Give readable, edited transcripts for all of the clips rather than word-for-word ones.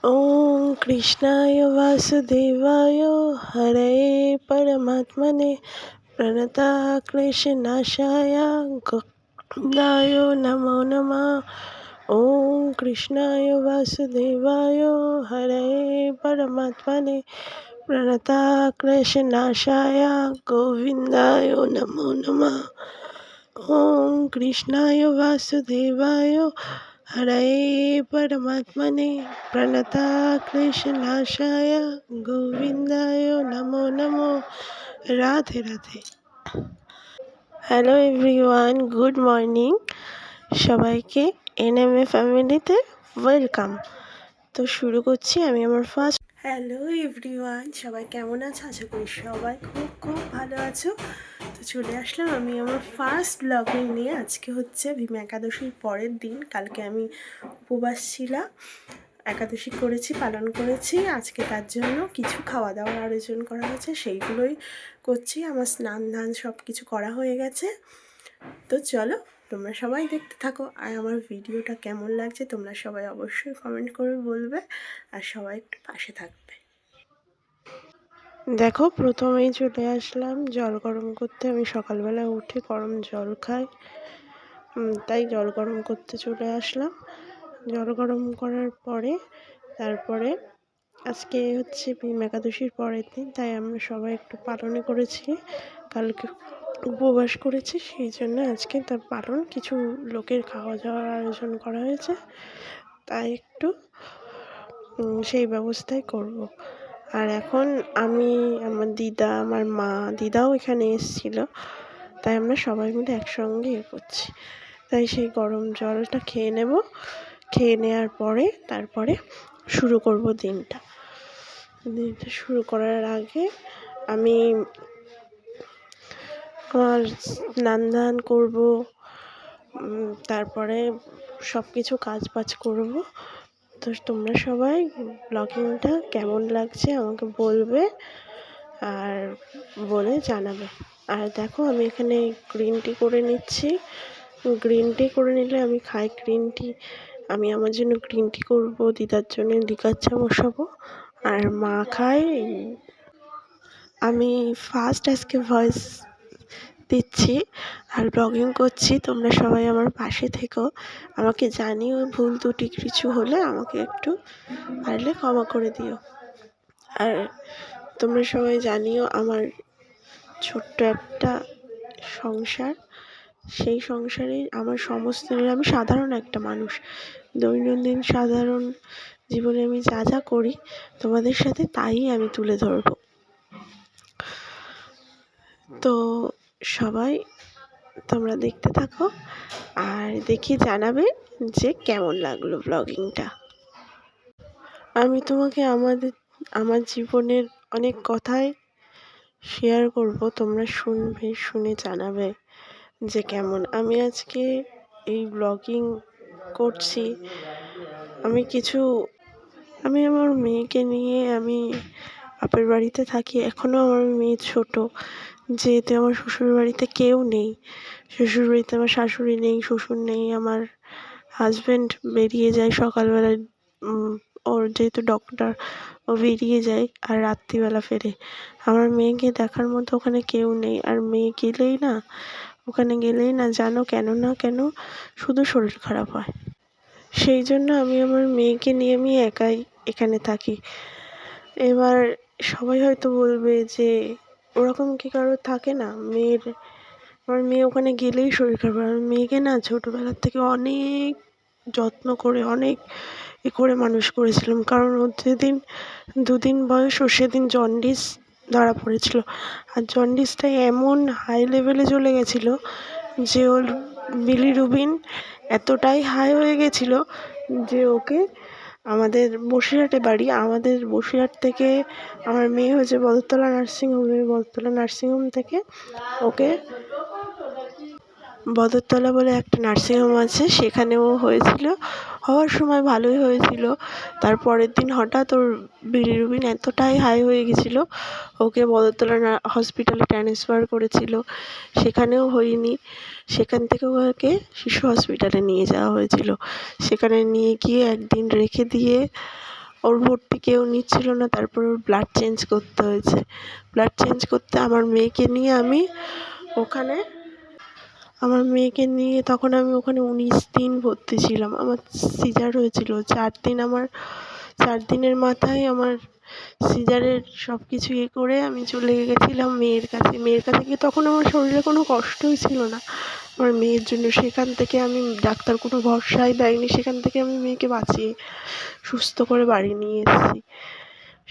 ॐ कृष्णाय वासुदेवाय हरये परमात्मने प्रणतक्लेशनाशाय गोविन्दाय नमो नमः। ॐ कृष्णाय वासुदेवाय हरये परमात्मने प्रणतक्लेशनाशाय गोविन्दाय नमो नमः। ॐ कृष्णाय वासुदेवाय हरये परमात्मने प्रणतक्लेशनाशाय गोविन्दाय Namo Namo. Radhe Radhe. Hello everyone, good morning সবাইকে। এনএমএ ফ্যামিলিতে ওয়েলকাম। তো শুরু করছি আমি আমার ফার্স্ট। হ্যালো এভরিওয়ান, সবাই কেমন আছো? আশা করি সবাই খুব খুব ভালো আছো। তো চলে আসলাম আমি আমার ফার্স্ট ব্লগিং নিয়ে। আজকে হচ্ছে ভীম একাদশীর পরের দিন। কালকে আমি উপবাস ছিলাম, একাদশী করেছি, পালন করেছি। আজকে তার জন্য কিছু খাওয়া দাওয়ার আয়োজন করা হয়েছে, সেইগুলোই করছি। আমার স্নান ধান সব কিছু করা হয়ে গেছে। তো চলো তোমরা সবাই দেখতে থাকো। আর আমার ভিডিওটা কেমন লাগছে তোমরা সবাই অবশ্যই কমেন্ট করে বলবে, আর সবাই একটু পাশে থাকবে। দেখো, প্রথমেই চলে আসলাম জল গরম করতে। আমি সকালবেলা উঠে গরম জল খাই, তাই জল গরম করতে চলে আসলাম। জল গরম করার পরে তারপরে আজকে হচ্ছে ভীম একাদশীর পরের দিন, তাই আমরা সবাই একটু পালনে করেছি। কালকে উপবাস করেছি, সেই জন্য আজকে তার পালন কিছু লোকের খাওয়া দাওয়ার আয়োজন করা হয়েছে, তাই একটু সেই ব্যবস্থাই করব। আর এখন আমি, আমার দিদা, আমার মা, দিদাও এখানে এসেছিলো, তাই আমরা সবাই মিলে একসঙ্গে করছি। তাই সেই গরম জলটা খেয়ে নেব। খেয়ে নেওয়ার পরে তারপরে শুরু করব দিনটা। শুরু করার আগে আমি আমার স্নান ধান করবো, তারপরে সব কিছু কাজ বাজ করবো। তো তোমরা সবাই ব্লগিংটা কেমন লাগছে আমাকে বলবে আর বলে জানাবে। আর দেখো, আমি এখানে গ্রিন টি করে নিচ্ছি। গ্রিন টি করে নিলে আমি খাই গ্রিন টি। আমি আমার জন্য গ্রিন টি করবো, দিদার জন্য লিকার চা বসাবো, আর মা খায়। আমি ফার্স্ট আজকে ভয়েস দিচ্ছি আর ব্লগিং করছি। তোমরা সবাই আমার পাশে থেকো, আমাকে জানিও ভুল ত্রুটি কিছু হলে আমাকে একটু পারলে ক্ষমা করে দিও। আর তোমরা সবাই জানিও আমার ছোট্ট একটা সংসার, সেই সংসারে আমার সমস্ত আমি সাধারণ একটা মানুষ। দৈনন্দিন সাধারণ জীবনে আমি যা যা করি তোমাদের সাথে তাই আমি তুলে ধরবো। তো সবাই তোমরা দেখতে থাকো আর দেখি জানাবে যে কেমন লাগলো ব্লগিংটা। আমি তোমাকে আমার জীবনের অনেক কথাই শেয়ার করব, তোমরা শুনবে, শুনে জানাবে যে কেমন। আমি আজকে এই ব্লগিং করছি। আমি আমার মেয়েকে নিয়ে আমি বাপের বাড়িতে থাকি। এখনও আমার মেয়ে ছোট, যেহেতু আমার শ্বশুর বাড়িতে কেউ নেই। শ্বশুর বাড়িতে আমার শাশুড়ি নেই, শ্বশুর নেই। আমার হাজব্যান্ড বেরিয়ে যায় সকালবেলায়, ওর যেহেতু ডক্টর, ও বেরিয়ে যায় আর রাত্রিবেলা ফেরে। আমার মেয়েকে দেখার মতো ওখানে কেউ নেই। আর মেয়ে ওখানে গেলেই না জানো কেন শুধু শরীর খারাপ হয়। সেই জন্য আমি আমার মেয়েকে নিয়ে আমি একাই এখানে থাকি। এবার সবাই হয়তো বলবে যে ওরকম কি কারোর থাকে না মেয়ের? আমার মেয়ে ওখানে গেলেই শরীর খারাপ হয়। আমার মেয়েকে না ছোটোবেলার থেকে অনেক যত্ন করে, অনেক করে মানুষ করেছিলাম। কারণ ওর যেদিন 2 দিন বয়স, ও সেদিন জন্ডিস ধরা পড়েছিল। আর জন্ডিসটা এমন হাই লেভেলে চলে গেছিলো যে ওর বিলিরুবিন এতটাই হাই হয়ে গেছিলো যে ওকে আমাদের বসিরহাটে বাড়ি, আমাদের বসিরহাট থেকে আমার মেয়ে হয়েছে বদরতলা নার্সিংহোমে। বদরতলা নার্সিংহোম থেকে ওকে বদরতলা বলে একটা নার্সিংহোম আছে, সেখানেও হয়েছিল। হওয়ার সময় ভালোই হয়েছিল। তার পরের দিন হঠাৎ ওর বিলিরুবিন এতটাই হাই হয়ে গেছিলো, ওকে বদরতলা হসপিটালে ট্রান্সফার করেছিল। সেখানেও হয়নি। সেখান থেকে ওকে শিশু হসপিটালে নিয়ে যাওয়া হয়েছিল। সেখানে নিয়ে গিয়ে 1 দিন রেখে দিয়ে ওর ভর্তি কেউ নিচ্ছিল না, তারপর ওর ব্লাড চেঞ্জ করতে হয়েছে। ব্লাড চেঞ্জ করতে আমার মেয়েকে নিয়ে আমি ওখানে তখন আমি ওখানে 19 দিন ভর্তি ছিলাম। আমার সিজার হয়েছিল 4 দিন। 4 দিনের মাথায় আমার সিজারের সব কিছু করে আমি চলে গেছিলাম মেয়ের কাছে। মেয়ের কাছে গিয়ে তখন আমার শরীরে কোনো কষ্টই ছিল না আমার মেয়ের জন্য। সেখান থেকে আমি ডাক্তার কোনো ভরসাই দেয়নি, সেখান থেকে আমি মেয়েকে বাঁচিয়ে সুস্থ করে বাড়ি নিয়ে এসেছি।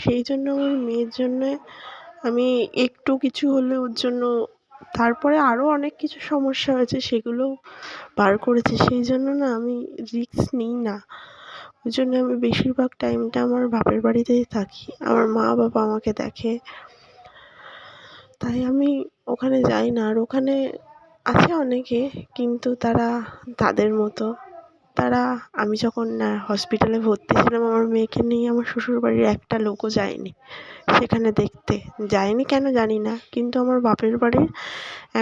সেই জন্য আমার মেয়ের জন্যে আমি একটু কিছু হলে ওর জন্য, তারপরে আরও অনেক কিছু সমস্যা হয়েছে, সেগুলোও পার করেছি। সেই জন্য না আমি রিস্ক নিই না। ওই জন্য আমি বেশিরভাগ টাইমটা আমার বাপের বাড়িতেই থাকি, আমার মা বাবা আমাকে দেখে, তাই আমি ওখানে যাই না। আর ওখানে আছে অনেকে, কিন্তু তারা তাদের মতো। আমি যখন হসপিটালে ভর্তি ছিলাম আমার মেয়েকে নিয়ে, আমার শ্বশুরবাড়ির একটা লোকও যায়নি সেখানে দেখতে। যায়নি কেন জানি না, কিন্তু আমার বাপের বাড়ির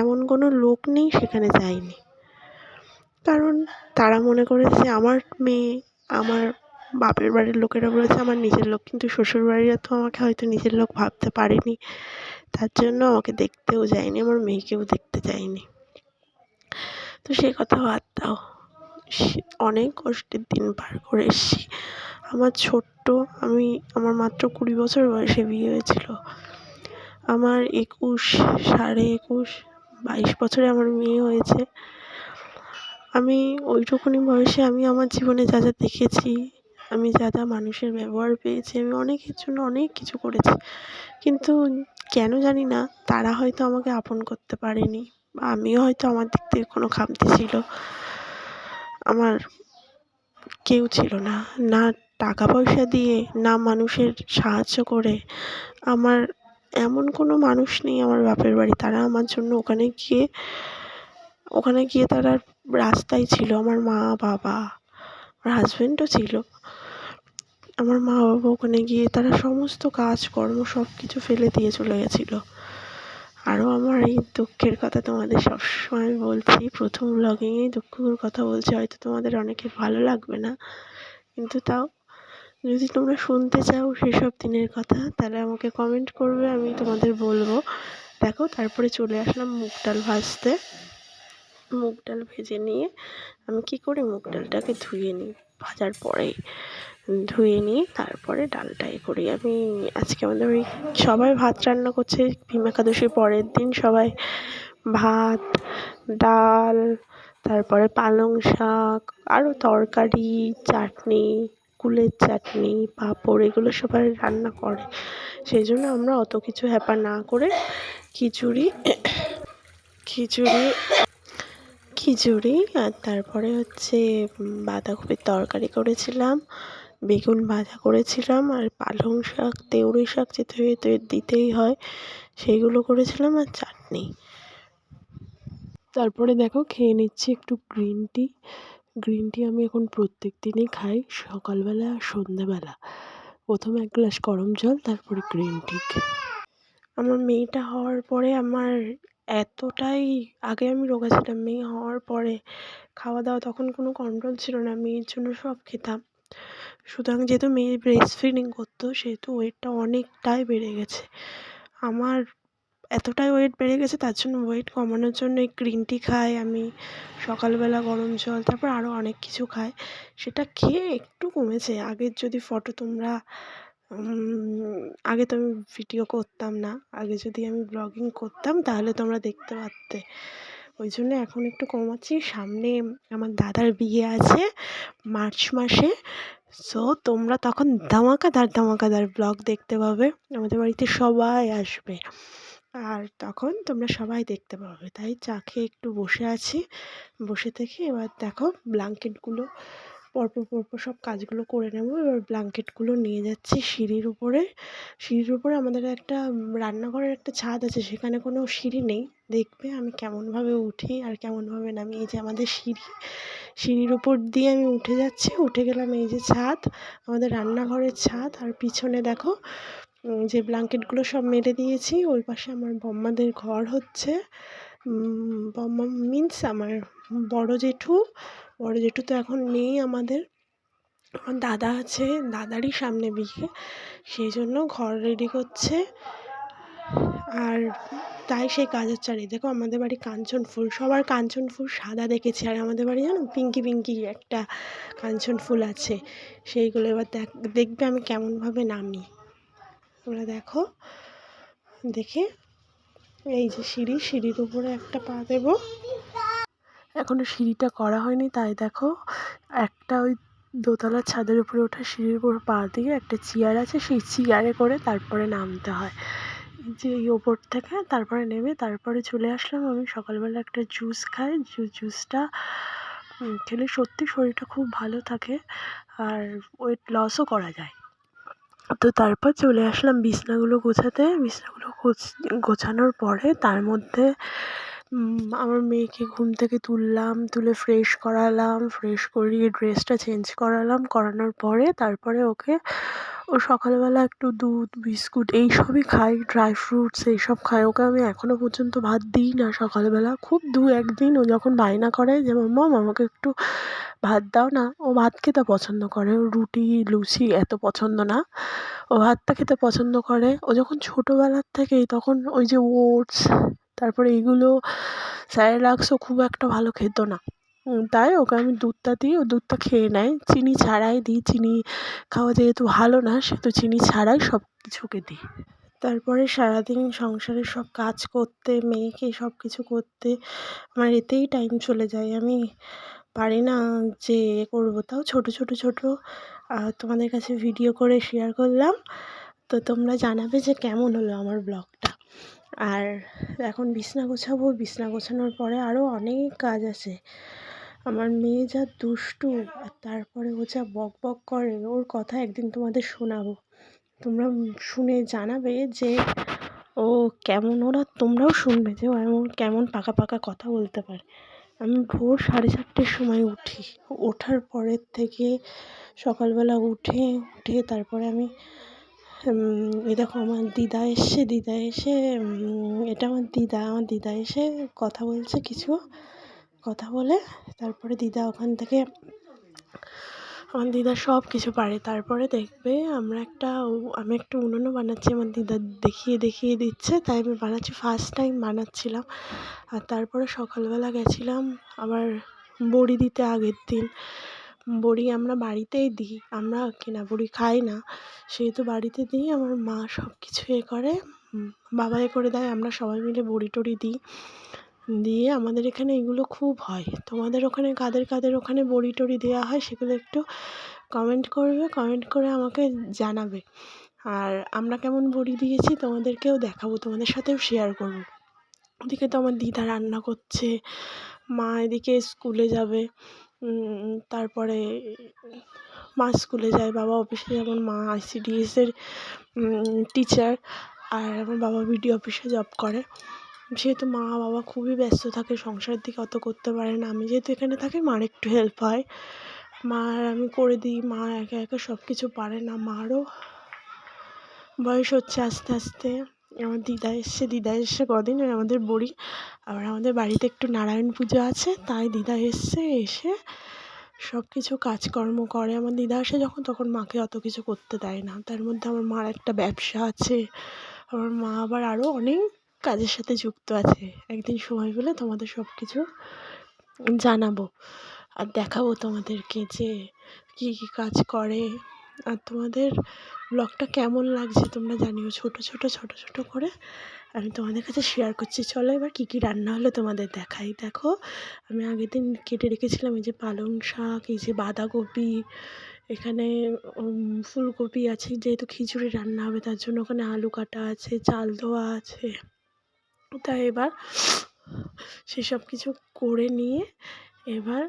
এমন কোনো লোক নেই সেখানে যায়নি, কারণ তারা মনে করেছে আমার মেয়ে। আমার বাপের বাড়ির লোকেরা বলেছে আমার নিজের লোক, কিন্তু শ্বশুরবাড়িরা তো আমাকে হয়তো নিজের লোক ভাবতে পারেনি, তার জন্য আমাকে দেখতেও যায়নি, আমার মেয়েকেও দেখতে যায়নি। তো সে কথা বাদ দাও, অনেক কষ্টের দিন পার করে এসেছি। আমার মাত্র 20 বছর বয়সে বিয়ে হয়েছিল। আমার 21, সাড়ে 21, 22 বছরে আমার মেয়ে হয়েছে। আমি ওইটুকুনি বয়সে আমি আমার জীবনে যা যা দেখেছি, আমি যা যা মানুষের ব্যবহার পেয়েছি, আমি অনেকের জন্য অনেক কিছু করেছি, কিন্তু কেন জানি না তারা হয়তো আমাকে আপন করতে পারেনি, বা আমিও হয়তো আমার দিক থেকে কোনো খামতি ছিল। আমার কেউ ছিল না, না টাকা পয়সা দিয়ে, না মানুষের সাহায্য করে। আমার এমন কোনো মানুষ নেই আমার বাপের বাড়ি, তারা আমার জন্য ওখানে গিয়ে তারা রাস্তায় ছিল। আমার মা বাবা, আমার হাজব্যান্ডও ছিল। আমার মা বাবা ওখানে গিয়ে তারা সমস্ত কাজকর্ম সব কিছু ফেলে দিয়ে চলে গেছিলো। আরও আমার এই দুঃখের কথা তোমাদের সবসময় বলছি, প্রথম ব্লগিংয়েই দুঃখের কথা বলছি, হয়তো তোমাদের অনেকের ভালো লাগবে না, কিন্তু তাও যদি তোমরা শুনতে চাও সেসব দিনের কথা, তাহলে আমাকে কমেন্ট করবে, আমি তোমাদের বলবো। দেখো, তারপরে চলে আসলাম মুগ ডাল ভাজতে। মুগ ডাল ভেজে নিয়ে আমি কী করি, মুগ ডালটাকে ধুয়ে নিই, ভাজার পরেই ধুয়ে নিয়ে তারপরে ডালটা করি। আমি আজকে আমাদের ওই সবাই ভাত রান্না করছে, ভীম একাদশীর পরের দিন সবাই ভাত, ডাল, তারপরে পালং শাক, আরও তরকারি, চাটনি, কুলের চাটনি, পাঁপড়, এগুলো সবাই রান্না করে। সেই জন্য আমরা অত কিছু হ্যাপা না করে খিচুড়ি আর তারপরে হচ্ছে বাঁধাকপির তরকারি করেছিলাম, বেগুন ভাজা করেছিলাম, আর পালং শাক, তেওড়ি শাক যেতে দিতেই হয় সেইগুলো করেছিলাম, আর চাটনি। তারপরে দেখো খেয়ে নিচ্ছি একটু গ্রিন টি আমি এখন প্রত্যেক দিনই খাই, সকালবেলা আর সন্ধ্যাবেলা। প্রথমে 1 গ্লাস গরম জল, তারপরে গ্রিন টি। আমার মেয়েটা হওয়ার পরে আমার এতটাই, আগে আমি রোগা ছিলাম, মেয়ে হওয়ার পরে খাওয়া দাওয়া তখন কোনো কন্ট্রোল ছিল না, মেয়ের জন্য সব খেতাম। সুতরাং যেহেতু মেয়ে ব্রেস্ট ফিডিং করতো, সেহেতু ওয়েটটা অনেকটাই বেড়ে গেছে আমার। এতটাই ওয়েট বেড়ে গেছে, তার জন্য ওয়েট কমানোর জন্য এই গ্রিন টি খাই আমি, সকালবেলা গরম জল, তারপর আরও অনেক কিছু খাই। সেটা খেয়ে একটু কমেছে। আগের যদি ফটো তোমরা, আগে তো আমি ভিডিও করতাম না, আগে যদি আমি ব্লগিং করতাম তাহলে তোমরা দেখতে পারতে। ওই জন্য এখন একটু কমাচ্ছি। সামনে আমার দাদার বিয়ে আছে মার্চ মাসে, সো তোমরা তখন ধামাকাদার ব্লগ দেখতে পাবে। আমাদের বাড়িতে সবাই আসবে, আর তখন তোমরা সবাই দেখতে পাবে। তাই চা খেয়ে একটু বসে আছি, বসে থেকে এবার দেখো ব্ল্যাঙ্কেটগুলো পরপর সব কাজগুলো করে নেবো। এবার ব্ল্যাঙ্কেটগুলো নিয়ে যাচ্ছি সিঁড়ির উপরে। আমাদের একটা রান্নাঘরের একটা ছাদ আছে, সেখানে কোনো সিঁড়ি নেই। দেখবে আমি কেমনভাবে উঠি আর কেমনভাবে নামি। এই যে আমাদের সিঁড়ির উপর দিয়ে আমি উঠে যাচ্ছি, উঠে গেলাম, এই যে ছাদ, আমাদের রান্নাঘরের ছাদ। আর পিছনে দেখো যে ব্ল্যাঙ্কেটগুলো সব মেলে দিয়েছি, ওই পাশে আমার বম্মাদের ঘর হচ্ছে। বম্মা মিন্স আমার বড় জেঠু তো এখন নেই আমাদের, আমার দাদা আছে, দাদারই সামনে বিয়ে, সেই জন্য ঘর রেডি করছে। আর তাই সেই কাজের চারি দেখো, আমাদের বাড়ি কাঞ্চন ফুল, সবার কাঞ্চন ফুল সাদা দেখেছি, আর আমাদের বাড়ি জানো পিঙ্কি পিঙ্কি একটা কাঞ্চন ফুল আছে। সেইগুলো এবার দেখবে আমি কেমনভাবে নামি, তোমরা দেখো। দেখে এই যে সিঁড়ির উপরে একটা পা দেবো, এখনো সিঁড়িটা করা হয়নি, তাই দেখো একটা ওই দোতলার ছাদের উপরে ওঠা সিঁড়ির উপর পা দিয়ে একটা চেয়ার আছে, সেই চেয়ারে করে তারপরে নামতে হয়, যে এই ওপর থেকে তারপরে নেমে তারপরে চলে আসলাম। আমি সকালবেলা একটা জুস খাই, জুসটা খেলে সত্যি শরীরটা খুব ভালো থাকে আর ওয়েট লসও করা যায়। তো তারপর চলে আসলাম বিছনাগুলো গোছাতে। বিছনাগুলো গোছানোর পরে তার মধ্যে আমার মেয়েকে ঘুম থেকে তুললাম, তুলে ফ্রেশ করালাম, ফ্রেশ করিয়ে ড্রেসটা চেঞ্জ করালাম, করানোর পরে তারপরে ওকে, ও সকালবেলা একটু দুধ বিস্কুট এইসবই খায়, ড্রাই ফ্রুটস এইসব খায়। ওকে আমি এখনও পর্যন্ত ভাত দিই না সকালবেলা, খুব দু একদিন ও যখন বায়না করে যে মাম্মা আমাকে একটু ভাত দাও না, ও ভাত খেতে পছন্দ করে, ও রুটি লুচি এত পছন্দ না, ও ভাতটা খেতে পছন্দ করে। ও যখন ছোটোবেলার থেকেই তখন ওই যে ওটস, তারপরে এগুলো স্যারেলাক্সও খুব একটা ভালো খেত না, তাই ওকে আমি দুধটা দিই, ও দুধটা খেয়ে নেয়, চিনি ছাড়াই দিই। চিনি খাওয়া যেহেতু ভালো না, সেহেতু চিনি ছাড়াই সব কিছু ওকে দিই। তারপরে সারাদিন সংসারের সব কাজ করতে, মেয়েকে সব কিছু করতে আমার এতেই টাইম চলে যায়। আমি পারি না যে করবো, তাও ছোটো তোমাদের কাছে ভিডিও করে শেয়ার করলাম। তো তোমরা জানাবে যে কেমন হলো আমার ব্লগটা। আর এখন বিছনা গোছাবো, বিছনা গোছানোর পরে আরও অনেক কাজ আছে। আমার মেয়ে যা দুষ্টু, আর তারপরে ও যা বক বক করে, ওর কথা একদিন তোমাদের শোনাবো, তোমরা শুনে জানাবে যে ও কেমন, ওরা তোমরাও শুনবে যে ও এমন কেমন পাকা পাকা কথা বলতে পারে। আমি ভোর 4:30টার সময় উঠি, ওঠার পরের থেকে সকালবেলা উঠে তারপরে আমি এই দেখো আমার দিদা এসে এটা আমার দিদা এসে কথা বলছে কিছু, কথা বলে তারপরে দিদা ওখান থেকে, আমার দিদা সব কিছু পারে। তারপরে দেখবে আমি একটা উনুনও বানাচ্ছি, আমার দিদা দেখিয়ে দিচ্ছে, তাই আমি বানাচ্ছি, ফার্স্ট টাইম বানাচ্ছিলাম। আর তারপরে সকালবেলা গেছিলাম আবার বড়ি দিতে। আগের দিন বড়ি আমরা বাড়িতেই দিই, আমরা কেনা বড়ি খাই না, সেহেতু বাড়িতে দিই। আমার মা সব কিছু করে, বাবা করে দেয়, আমরা সবাই মিলে বড়ি টড়ি দিই, দিয়ে আমাদের এখানে এগুলো খুব হয়। তোমাদের ওখানে কাদের ওখানে বড়ি টড়ি দেওয়া হয় সেগুলো একটু কমেন্ট করবে, কমেন্ট করে আমাকে জানাবে। আর আমরা কেমন বড়ি দিয়েছি তোমাদেরকেও দেখাবো, তোমাদের সাথেও শেয়ার করবো। ওদিকে তো আমার দিদা রান্না করছে, মা এদিকে স্কুলে যাবে, তারপরে মা স্কুলে যায়, বাবা অফিসে যায়। আমার মা ICDS-এর টিচার, আর আমার বাবা BDO অফিসে জব করে, সেহেতু মা বাবা খুবই ব্যস্ত থাকে, সংসারের দিকে অত করতে পারে না। আমি যেহেতু এখানে থাকি মার একটু হেল্প হয়, মার আমি করে দিই। মা একা সব কিছু পারে না, মারও বয়স হচ্ছে আস্তে আস্তে। আমার দিদা এসছে কদিন, আর আমাদের বড়ি, আবার আমাদের বাড়িতে একটু নারায়ণ পুজো আছে, তাই দিদা এসে সব কিছু কাজকর্ম করে। আমার দিদা আসে যখন, তখন মাকে অত কিছু করতে দেয় না। তার মধ্যে আমার মার একটা ব্যবসা আছে, আমার মা আবার আরও অনেক কাজের সাথে যুক্ত আছে। একদিন সময় পেলে তোমাদের সব কিছু জানাবো আর দেখাবো তোমাদেরকে যে কী কাজ করে। আর তোমাদের ব্লগটা কেমন লাগছে তোমরা জানিও, ছোট করে আমি তোমাদের কাছে শেয়ার করছি। চলো এবার কী রান্না হলো তোমাদের দেখাই। দেখো আমি আগের দিন কেটে রেখেছিলাম এই যে পালং শাক, এই যে বাঁধাকপি, এখানে ফুলকপি আছে, যেহেতু খিচুড়ি রান্না হবে তার জন্য ওখানে আলু কাটা আছে, চাল ধোয়া আছে। তাই এবার সেসব কিছু করে নিয়ে এবার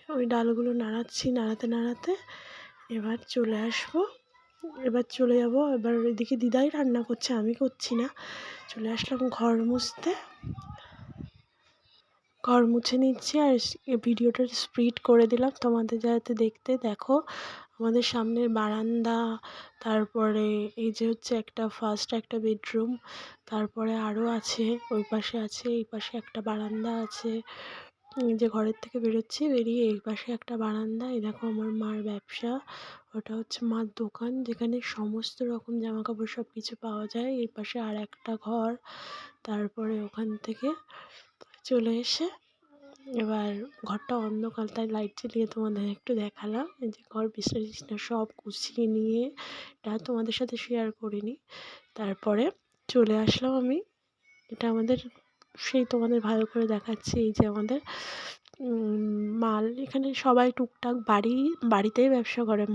ওই ডালগুলো নাড়াতে এবার চলে আসবো, এবার চলে যাবো। এবার এদিকে দিদাই রান্না করছে, আমি করছি না। চলে আসলাম ঘর মুছে নিচ্ছি, আর ভিডিওটা স্পিড করে দিলাম তোমাদের যাতে দেখতে। দেখো আমাদের সামনের বারান্দা, তারপরে এই যে হচ্ছে একটা বেডরুম, তারপরে আরও আছে, ওই পাশে আছে, এই পাশে একটা বারান্দা আছে, যে ঘরের থেকে বেরোচ্ছি, বেরিয়ে এই পাশে একটা বারান্দা, এই দেখো আমার মার ব্যবসা, ওটা হচ্ছে মার দোকান যেখানে সমস্ত রকম জামা কাপড় সব কিছু পাওয়া যায়। এই পাশে আর একটা ঘর, তারপরে ওখান থেকে চলে এসে এবার ঘরটা অন্ধকার, তাই লাইট জ্বালিয়ে তোমাদের একটু দেখালাম। এই যে ঘর বিছনা টিছনা সব গুছিয়ে নিয়ে, এটা তোমাদের সাথে শেয়ার করিনি। তারপরে চলে আসলাম আমি, এটা আমাদের সেই তোমাদের ভালো করে দেখাচ্ছি। এই যে আমাদের মাল এখানে সবাই টুকটাক বাড়িতেই ব্যবসা করে।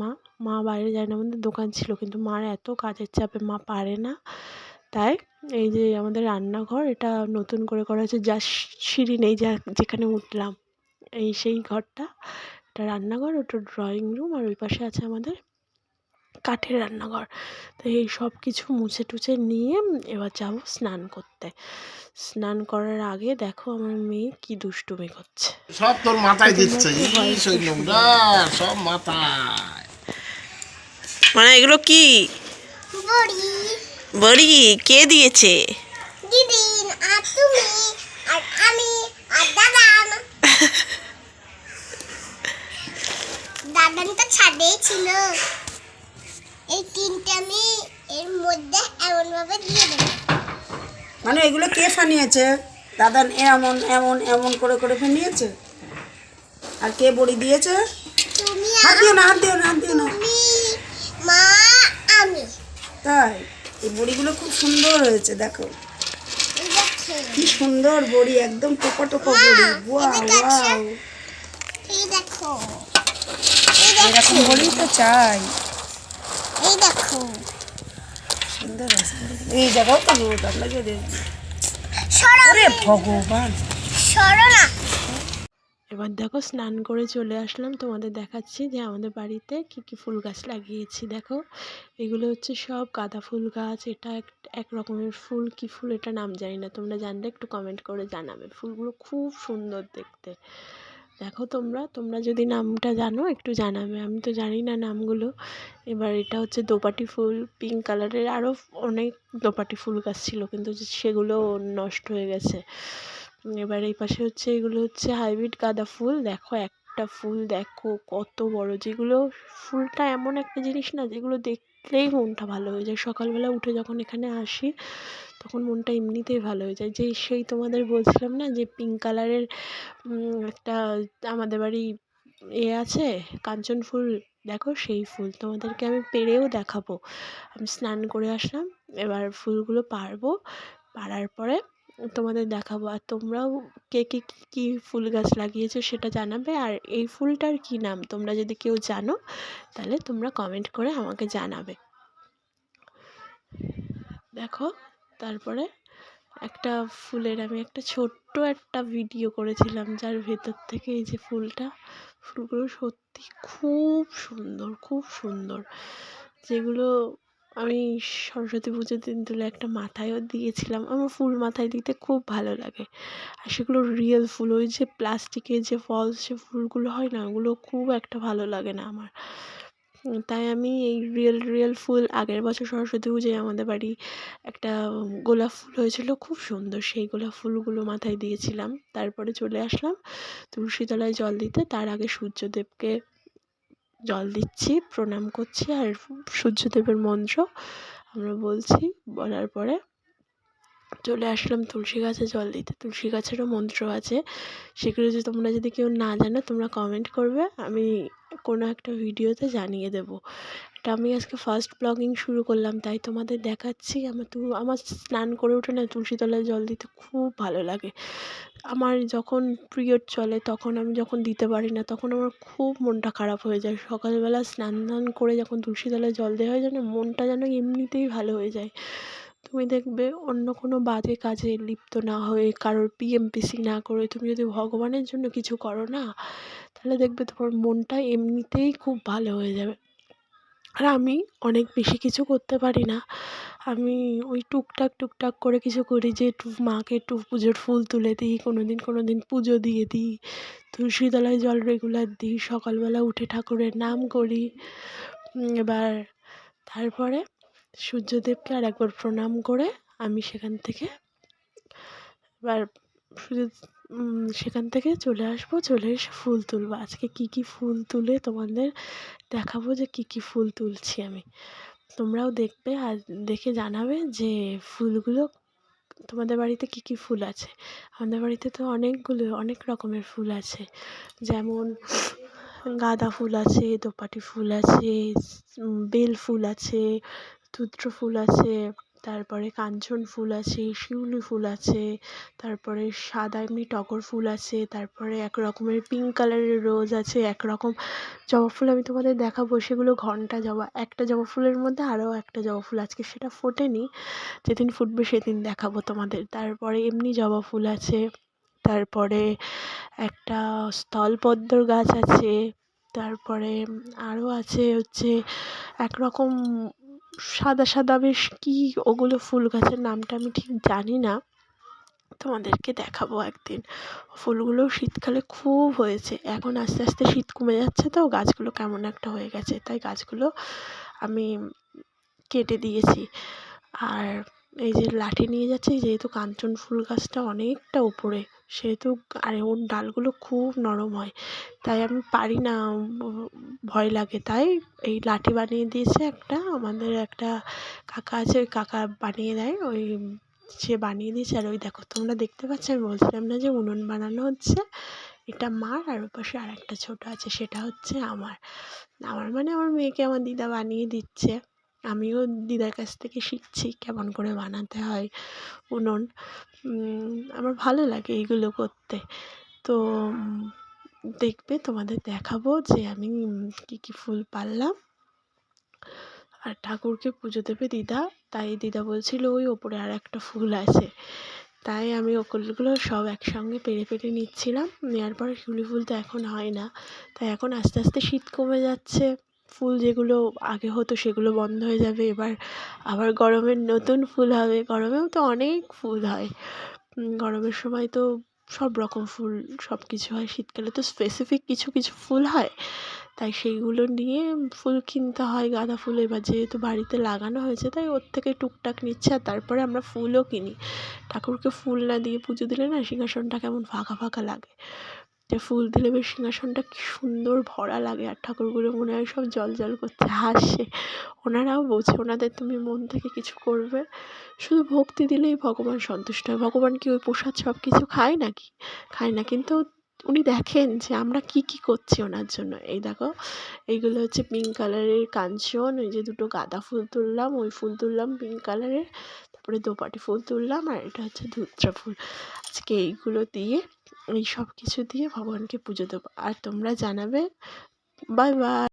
মা বাইরে যায় না, আমাদের দোকান ছিল, কিন্তু মার এত কাজের চাপে মা পারে না। তাই এই যে আমাদের রান্নাঘর, এটা নতুন করে করা হয়েছে, যা সিঁড়ি নেই, যেখানে উঠলাম এই সেই ঘরটা, এটা রান্নাঘর, ওটা ড্রয়িং রুম, আর ওই পাশে আছে আমাদের কাঠের রান্নাঘর। তো এই সব কিছু মুছে টুছে নিয়ে এবার যাবো স্নান করতে। স্নান করার আগে দেখো আমার মেয়ে কি দুষ্টুমি করছে, সব তোর মাথায় দিচ্ছে, সব মাথায়। মানে এগুলো কি বড়ি বড়ি? কে দিয়েছে? দিদিন আর তুমি আর আমি আর দাদান। দাদান তো ছাদেই ছিল। এই তিনটে আমি এর মধ্যে এমন ভাবে দিয়ে দেবো। মানে এগুলো কে ফানিয়েছে? দাদা এমন এমন এমন করে করে ফানিয়েছে। আর কে বড়ি দিয়েছে? তুমি হাত দিও না, হাত দিও না, হাত দিও না। তুমি মা আমি। তাই এই বড়িগুলো খুব সুন্দর হয়েছে, দেখো এই দেখো কি সুন্দর বড়ি, একদম টোপা টোপা বড়ি। ওয়াও ওয়াও, এই দেখো এরকম বড়ি তো চাই। এই দেখো সুন্দর আছে। এই জায়গাও তো রোদ লাগে দেখবি। সরো ওরে ভগবান, সরো না। এবার দেখো স্নান করে চলে আসলাম, তোমাদের দেখাচ্ছি যে আমাদের বাড়িতে কি কি ফুল গাছ লাগিয়েছি। দেখো এগুলো হচ্ছে সব গাঁদা ফুল গাছ। এটা এক রকমের ফুল, কি ফুল এটা নাম জানি না, তোমরা জানলে একটু কমেন্ট করে জানাবে। ফুলগুলো খুব সুন্দর দেখতে। দেখো তোমরা যদি নামটা জানো একটু জানাবে, আমি তো জানি না নামগুলো। এবার এটা হচ্ছে দোপাটি ফুল, পিঙ্ক কালারের, আরও অনেক দোপাটি ফুল গাছ ছিল, কিন্তু সেগুলো নষ্ট হয়ে গেছে। এবার এই পাশে হচ্ছে এগুলো হচ্ছে হাইব্রিড গাঁদা ফুল। দেখো একটা ফুল দেখো কত বড়, যেগুলো ফুলটা এমন একটা জিনিস না, যেগুলো দেখলেই মনটা ভালো হয়ে যায়। সকালবেলা উঠে যখন এখানে আসি তখন মনটা এমনিতেই ভালো হয়ে যায়। যে সেই তোমাদের বলছিলাম না যে পিঙ্ক কালারের একটা আমাদের বাড়ি আছে কাঞ্চন ফুল, দেখো সেই ফুল তোমাদেরকে আমি পেড়েও দেখাবো। আমি স্নান করে আসলাম, এবার ফুলগুলো পারবো, পাড়ার পরে তোমাদের দেখাবো। আর তোমরাও কে কে কী ফুল গাছ লাগিয়েছো সেটা জানাবে। আর এই ফুলটার কী নাম তোমরা যদি কেউ জানো তাহলে তোমরা কমেন্ট করে আমাকে জানাবে। দেখো তারপরে একটা ফুলের আমি একটা ছোট্ট একটা ভিডিও করেছিলাম, যার ভেতর থেকে এই যে ফুলগুলো সত্যি খুব সুন্দর, খুব সুন্দর। যেগুলো আমি সরস্বতী পুজোর দিন তুলে একটা মাথায়ও দিয়েছিলাম। আমার ফুল মাথায় দিতে খুব ভালো লাগে। আর সেগুলো রিয়েল ফুল, ওই যে প্লাস্টিকের যে ফলস যে ফুলগুলো হয় না, ওগুলো খুব একটা ভালো লাগে না আমার। তাই আমি এই রিয়েল ফুল, আগের বছর সরস্বতী পুজোয় আমাদের বাড়ি একটা গোলাপ ফুল হয়েছিল খুব সুন্দর, সেই গোলাপ ফুলগুলো মাথায় দিয়েছিলাম। তারপরে চলে আসলাম তুলসী তলায় জল দিতে। তার আগে সূর্যদেবকে জল দিচ্ছি, প্রণাম করছি, আর সূর্যদেবের মন্ত্র আমরা বলছি। বলার পরে চলে আসলাম তুলসী গাছে জল দিতে। তুলসী গাছেরও মন্ত্র আছে, সেগুলো যদি তোমরা যদি কেউ না জানো তোমরা কমেন্ট করবে, আমি কোনো একটা ভিডিওতে জানিয়ে দেবো। এটা আমি আজকে ফার্স্ট ব্লগিং শুরু করলাম, তাই তোমাদের দেখাচ্ছি। আমার স্নান করে উঠে না তুলসী তলায় জল দিতে খুব ভালো লাগে। আমার যখন পিরিয়ড চলে তখন আমি যখন দিতে পারি না, তখন আমার খুব মনটা খারাপ হয়ে যায়। সকালবেলা স্নান করে যখন তুলসী তলায় জল দেওয়া হয়, যেন মনটা যেন এমনিতেই ভালো হয়ে যায়। তুমি দেখবে অন্য কোনো বাজে কাজে লিপ্ত না হয়ে, কারোর পিএমপিসি না করে তুমি যদি ভগবানের জন্য কিছু করো না, তাহলে দেখবে তোমার মনটা এমনিতেই খুব ভালো হয়ে যাবে। আর আমি অনেক বেশি কিছু করতে পারি না, আমি ওই টুকটাক করে কিছু করি, যে একটু মাকে একটু পুজোর ফুল তুলে দিই, কোনো দিন পুজো দিয়ে দিই, তুলসী তলায় জল রেগুলার দিই, সকালবেলা উঠে ঠাকুরের নাম করি। এবার তারপরে সূর্যদেবকে আরেকবার প্রণাম করে আমি সেখান থেকে এবার সেখান থেকে চলে আসবো, চলে এসে ফুল তুলবো। আজকে কী কী ফুল তুলে তোমাদের দেখাবো যে কী কী ফুল তুলছি আমি। তোমরাও দেখবে আর দেখে জানাবে যে ফুলগুলো তোমাদের বাড়িতে কী কী ফুল আছে। আমাদের বাড়িতে তো অনেক রকমের ফুল আছে, যেমন গাঁদা ফুল আছে, দোপাটি ফুল আছে, বেল ফুল আছে, ধুত্র ফুল আছে, তারপরে কাঞ্চন ফুল আছে, শিউলি ফুল আছে, তারপরে সাদা এমনি টগর ফুল আছে, তারপরে এক রকমের পিঙ্ক কালারের রোজ আছে, এক রকম জবা ফুল আমি তোমাদের দেখাবো, সেগুলো ঘণ্টা জবা। একটা জবা ফুলের মধ্যে আরও একটা জবা ফুল আজকে সেটা ফোটেনি, যেদিন ফুটবে সেদিন দেখাবো তোমাদের। তারপরে এমনি জবা ফুল আছে, তারপরে একটা স্থলপদ্মর গাছ আছে, তারপরে আরও আছে হচ্ছে একরকম সাদা সাদা বেশ কী ওগুলো ফুল গাছের নামটা আমি ঠিক জানি না, তোমাদেরকে দেখাবো একদিন। ফুলগুলো শীতকালে খুব হয়েছে, এখন আস্তে আস্তে শীত কমে যাচ্ছে তো গাছগুলো কেমন একটা হয়ে গেছে, তাই গাছগুলো আমি কেটে দিয়েছি। আর এই যে লাঠি নিয়ে যাচ্ছে, যেহেতু কাঞ্চন ফুল গাছটা অনেকটা উপরে, সেহেতু আর ওর ডালগুলো খুব নরম হয়, তাই আমি পারি না, ভয় লাগে, তাই এই লাঠি বানিয়ে দিয়েছে একটা, আমাদের একটা কাকা আছে, ওই কাকা বানিয়ে দেয়, ওই সে বানিয়ে দিয়েছে। আর ওই দেখো তোমরা দেখতে পাচ্ছ, আমি বলছিলাম না যে উনুন বানানো হচ্ছে, এটা মার, আর ওপাশে আর একটা ছোটো আছে, সেটা হচ্ছে আমার। আমার মানে আমার মেয়েকে আমার দিদা বানিয়ে দিচ্ছে, আমিও দিদার কাছ থেকে শিখছি কেমন করে বানাতে হয় উনুন। আমার ভালো লাগে এইগুলো করতে। তো দেখবে তোমাদের দেখাবো যে আমি কী কী ফুল পারলাম। আর ঠাকুরকে পুজো দেবে দিদা, তাই দিদা বলছিল ওই ওপরে আর একটা ফুল আছে, তাই আমি ওগুলো সব একসঙ্গে পেরে পেরে নিচ্ছিলাম। নেওয়ার পরে শিউলি ফুল তো এখন হয় না, তাই এখন আস্তে আস্তে শীত কমে যাচ্ছে, ফুল যেগুলো আগে হতো সেগুলো বন্ধ হয়ে যাবে, এবার আবার গরমের নতুন ফুল হবে। গরমেও তো অনেক ফুল হয়, গরমের সময় তো সব রকম ফুল সব কিছু হয়, শীতকালে তো স্পেসিফিক কিছু কিছু ফুল হয়, তাই সেইগুলো নিয়ে ফুল কিনতে হয়। গাঁদা ফুল এবার যেহেতু বাড়িতে লাগানো হয়েছে, তাই ওর থেকে টুকটাক নিচ্ছে, আর তারপরে আমরা ফুলও কিনি। ঠাকুরকে ফুল না দিয়ে পুজো দিলে না সিংহাসনটা কেমন ফাঁকা ফাঁকা লাগে, যে ফুল দিলে বেশ সিংহাসনটা কী সুন্দর ভরা লাগে, আর ঠাকুরগুলো মনে হয় সব জ্বল করছে, হাসছে। ওনারাও বোঝে, ওনাদের তুমি মন থেকে কিছু করবে, শুধু ভক্তি দিলেই ভগবান সন্তুষ্ট হয়। ভগবান কি ওই প্রসাদ সব কিছু খায় নাকি? খায় না, কিন্তু উনি দেখেন যে আমরা কী কী করছি ওনার জন্য। এই দেখো, এইগুলো হচ্ছে পিঙ্ক কালারের কাঞ্চন, ওই যে দুটো গাঁদা ফুল তুললাম, ওই ফুল তুললাম পিঙ্ক কালারের, তারপরে দোপাটি ফুল তুললাম, আর এটা হচ্ছে ধুত্রা ফুল। আজকে এইগুলো দিয়ে, এই সব কিছু দিয়ে ভগবানকে পুজো দেবো। আর তোমরা জানাবে। Bye bye.